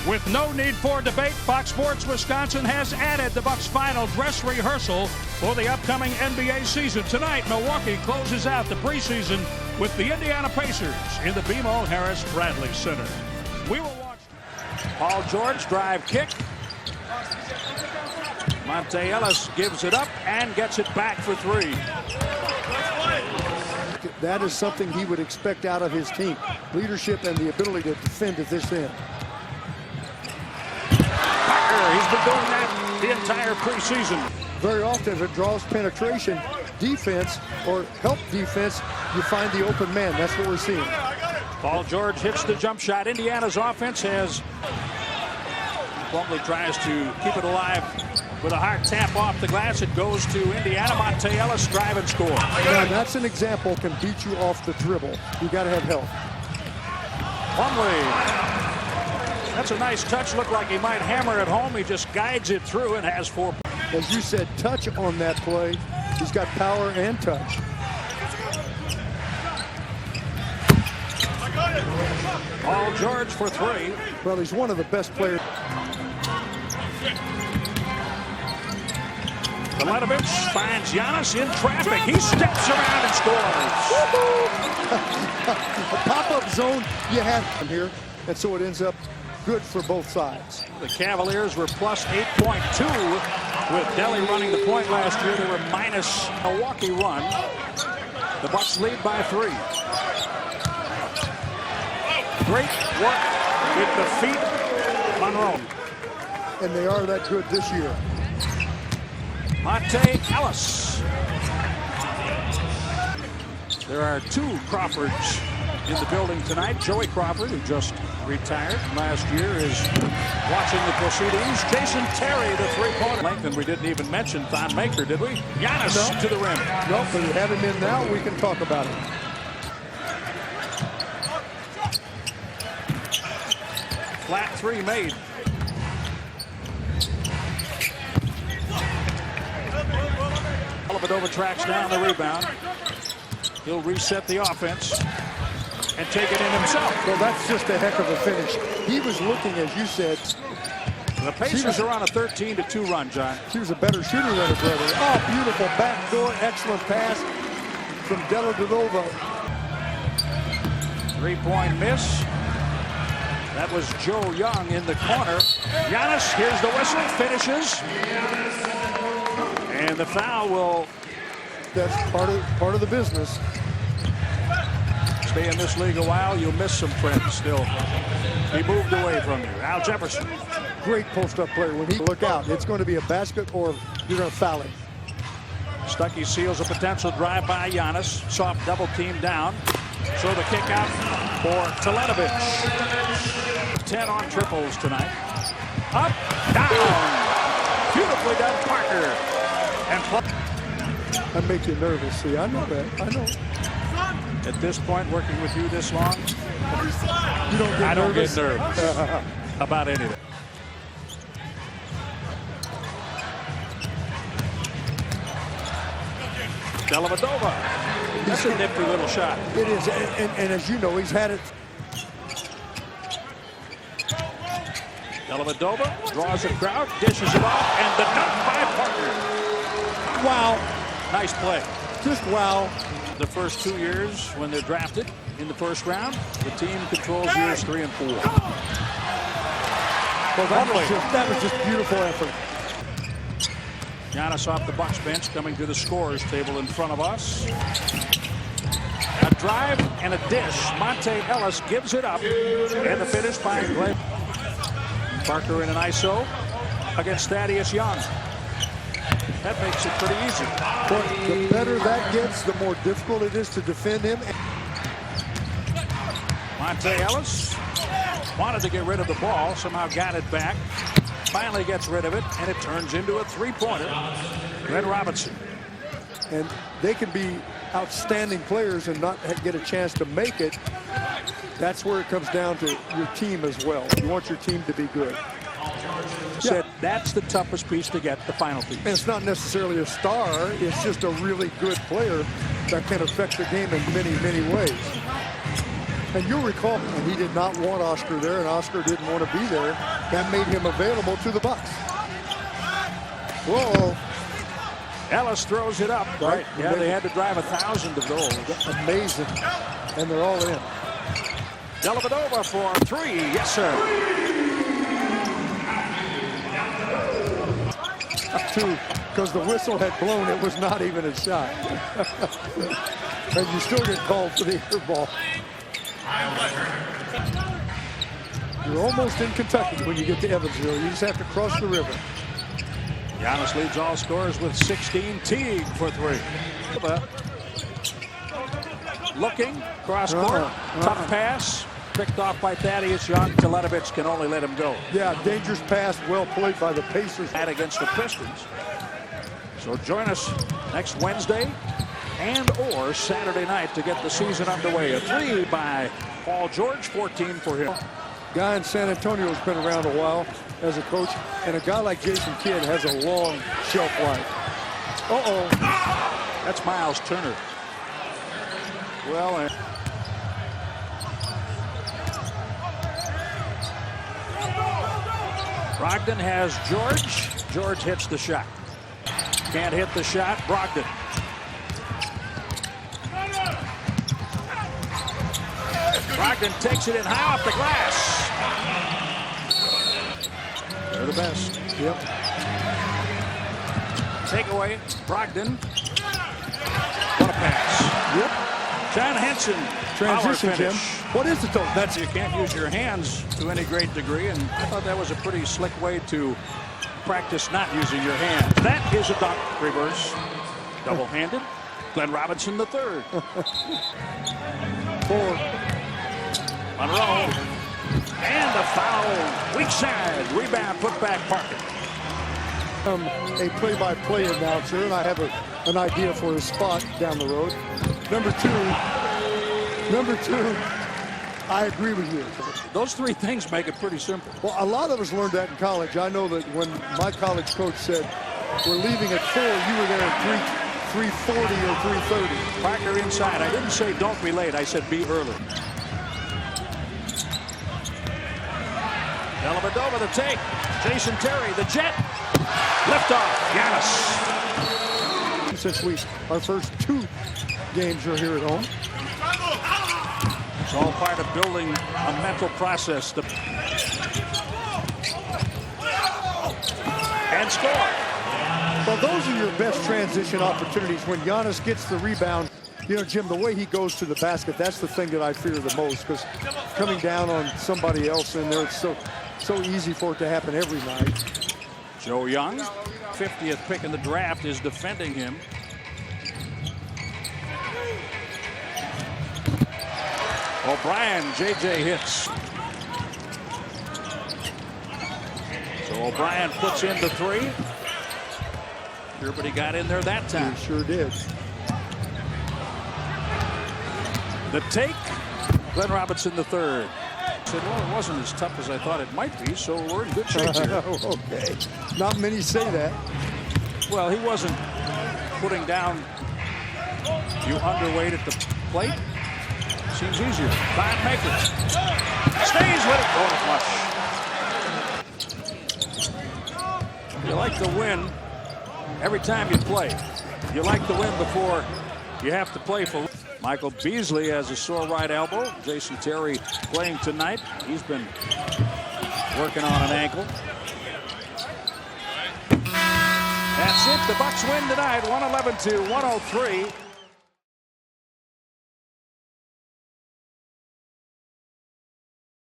With no need for debate, Fox Sports Wisconsin has added the Bucks' final dress rehearsal for the upcoming NBA season. Tonight, Milwaukee closes out the preseason with the Indiana Pacers in the BMO Harris Bradley Center. We will watch. Paul George drive kick. Monte Ellis gives it up and gets it back for three. That is something he would expect out of his team. Leadership and the ability to defend at this end. He's been doing that the entire preseason. Very often, if it draws penetration, defense, or help defense, you find the open man. That's what we're seeing. Paul George hits the jump shot. Indiana's offense has... Plumlee tries to keep it alive with a hard tap off the glass. It goes to Indiana. Monte Ellis drive and score. Now, that's an example can beat you off the dribble. You got to have help. Plumlee. That's a nice touch. Looked like he might hammer it home. He just guides it through and has 4 points. As you said, touch on that play. He's got power and touch. Paul George for 3. Well, he's one of the best players. Miladovich finds Giannis in traffic. He steps around and scores. A pop-up zone you have him here, and so it ends up good for both sides. The Cavaliers were plus 8.2 with Delhi running the point last year. They were minus Milwaukee run. The Bucks lead by 3. Great work with the feet, Monroe. And they are that good this year. Monte Ellis. There are 2 Crawfords in the building tonight. Joey Crawford, who just retired last year, is watching the proceedings. Jason Terry, the 3-pointer. Length, and we didn't even mention Thon Maker, did we? Giannis to the rim. No, but we have him in now. We can talk about it. Flat 3 made. Dellavedova tracks down the rebound. He'll reset the offense and take it in himself. Well, that's just a heck of a finish. He was looking, as you said. The Pacers are on a 13-2 run, John. He was a better shooter than his brother. Oh, beautiful backdoor, excellent pass from Dellavedova. 3-point miss. That was Joe Young in the corner. Giannis, here's the whistle, finishes. And the foul will... That's part of the business. Stay in this league a while, you'll miss some friends still. He moved away from you. Al Jefferson. Great post-up player. When he look out, it's going to be a basket or you're going to foul him. Stuckey seals a potential drive by Giannis. Soft double team down. So the kick out for Miladovich. 10 on triples tonight. Up, down. Beautifully done, Parker. And that makes you nervous. See, I know that. I know. At this point, working with you this long, you don't get I don't nervous. get nervous about anything. Dellavedova. That's a nifty little shot. It is, and as you know, he's had it. Dellavedova draws the crowd, dishes it off, and the dunk by Parker. Wow. Nice play. Just wow. The first 2 years when they're drafted in the first round, the team controls years 3 and 4. Well, that was just beautiful effort. Giannis off the Bucks bench coming to the scorers table in front of us. A drive and a dish. Monte Ellis gives it up. And the finish by Clay. Parker in an ISO against Thaddeus Young. That makes it pretty easy. But the better that gets, the more difficult it is to defend him. Monte Ellis wanted to get rid of the ball, somehow got it back. Finally gets rid of it, and it turns into a 3-pointer. Glenn Robinson. And they can be outstanding players and not get a chance to make it. That's where it comes down to your team as well. You want your team to be good. Said that's the toughest piece to get, the final piece. And it's not necessarily a star. It's just a really good player that can affect the game in many, many ways. And you'll recall, and he did not want Oscar there, and Oscar didn't want to be there. That made him available to the Bucks. Whoa. Ellis throws it up. Right. Yeah, they had to drive 1,000 of those. Amazing. And they're all in. Dellavedova for 3. Yes, sir. 2, because the whistle had blown. It was not even a shot. And you still get called for the air ball. You're almost in Kentucky when you get to Evansville. You just have to cross the river. Giannis leads all scorers with 16. Teague for 3. Looking, cross court, tough pass. Picked off by Thaddeus Young. Teletovic can only let him go. Yeah, dangerous pass, well played by the Pacers. And against the Pistons. So join us next Wednesday and or Saturday night to get the season underway. A 3 by Paul George, 14 for him. Guy in San Antonio has been around a while as a coach, and a guy like Jason Kidd has a long shelf life. Uh-oh. That's Miles Turner. Well, Brogdon has George. George hits the shot. Can't hit the shot. Brogdon. Brogdon takes it in high off the glass. They're the best. Yep. Takeaway. Brogdon. What a pass. Yep. John Henson. Transition, Jim. What is it, though? That's, you can't use your hands to any great degree, and I thought that was a pretty slick way to practice not using your hands. That is a dunk reverse. Double-handed. Glenn Robinson the third. 4. Monroe. And a foul. Weak side. Rebound. Put back Parker. A play-by-play announcer, and I have an idea for his spot down the road. Number two, I agree with you. Those 3 things make it pretty simple. Well, a lot of us learned that in college. I know that when my college coach said, we're leaving at 4, you were there at 3:40 or 3:30. Parker inside. I didn't say don't be late. I said be early. Dellavedova the take. Jason Terry, the jet. Liftoff. Giannis. Since our first 2 games are here at home. It's all part of building a mental process. And score. Well, those are your best transition opportunities when Giannis gets the rebound. You know, Jim, the way he goes to the basket, that's the thing that I fear the most, because coming down on somebody else in there, it's so easy for it to happen every night. Joe Young, 50th pick in the draft, is defending him. O'Brien, JJ hits. So O'Brien puts in the 3. Sure, but he got in there that time. He sure did. The take, Glenn Robinson the third. Said, well, it wasn't as tough as I thought it might be, so we're in good shape here. Okay. Not many say that. Well, he wasn't putting down you underweight at the plate. Seems easier. Five makers. Stays with it. Going flush. You like to win every time you play. You like to win before you have to play for. Michael Beasley has a sore right elbow. Jason Terry playing tonight. He's been working on an ankle. That's it. The Bucks win tonight, 111-103.